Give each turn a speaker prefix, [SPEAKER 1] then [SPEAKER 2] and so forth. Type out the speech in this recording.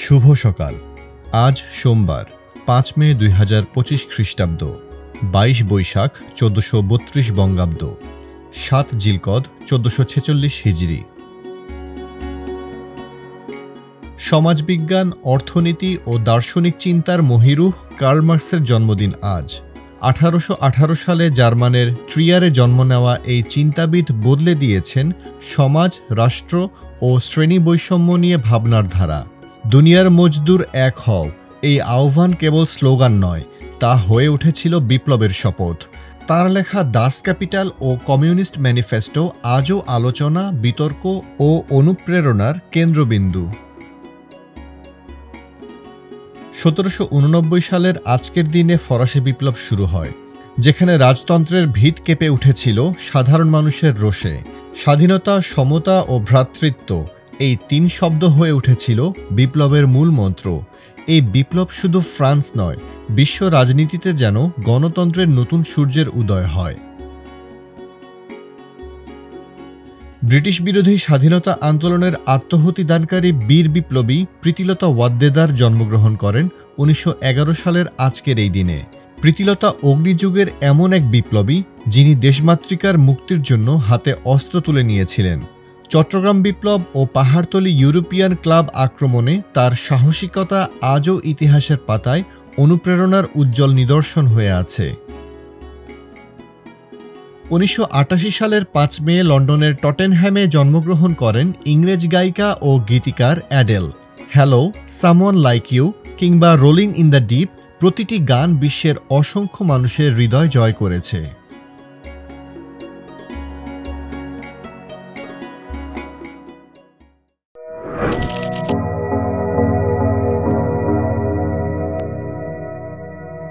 [SPEAKER 1] শুভ সকাল। আজ সোমবার ৫ মে ২০২৫ খ্রিস্টাব্দ, ২২ বৈশাখ ১৪৩২ বঙ্গাব্দ, ৭ জিলকদ ১৪৪৬ হিজরি। সমাজবিজ্ঞান, অর্থনীতি ও দার্শনিক চিন্তার মহিরুহ কার্ল মার্কসের জন্মদিন আজ। ১৮১৮ সালে জার্মানের ট্রিয়ারে জন্ম নেওয়া এই চিন্তাবিদ বদলে দিয়েছেন সমাজ, রাষ্ট্র ও শ্রেণী বৈষম্য নিয়ে ভাবনার ধারা। দুনিয়ার মজদুর এক হও, এই আহ্বান কেবল স্লোগান নয়, তা হয়ে উঠেছিল বিপ্লবের শপথ। তার লেখা দাস ক্যাপিটাল ও কমিউনিস্ট ম্যানিফেস্টো আজও আলোচনা, বিতর্ক ও অনুপ্রেরণার কেন্দ্রবিন্দু। ১৭৮৯ সালের আজকের দিনে ফরাসি বিপ্লব শুরু হয়, যেখানে রাজতন্ত্রের ভিত কেঁপে উঠেছিল সাধারণ মানুষের রোষে। স্বাধীনতা, সমতা ও ভ্রাতৃত্ব, এই তিন শব্দ হয়ে উঠেছিল বিপ্লবের মূল মন্ত্র। এই বিপ্লব শুধু ফ্রান্স নয়, বিশ্ব রাজনীতিতে যেন গণতন্ত্রের নতুন সূর্যের উদয় হয়। ব্রিটিশ বিরোধী স্বাধীনতা আন্দোলনের আত্মহতিদানকারী বীর বিপ্লবী প্রীতিলতা ওয়াদ্দেদার জন্মগ্রহণ করেন ১৯১১ সালের আজকের এই দিনে। প্রীতিলতা অগ্নিযুগের এমন এক বিপ্লবী, যিনি দেশমাতৃকার মুক্তির জন্য হাতে অস্ত্র তুলে নিয়েছিলেন। চট্টগ্রাম বিপ্লব ও পাহাড়তলী ইউরোপিয়ান ক্লাব আক্রমণে তার সাহসিকতা আজও ইতিহাসের পাতায় অনুপ্রেরণার উজ্জ্বল নিদর্শন হয়ে আছে। ১৯৮৮ সালের ৫ মে লন্ডনের টটেনহ্যামে জন্মগ্রহণ করেন ইংরেজ গায়িকা ও গীতিকার Adele. Hello, someone like you কিংবা রোলিং ইন দ্য ডিপ প্রতিটি গান বিশ্বের অসংখ্য মানুষের হৃদয় জয় করেছে।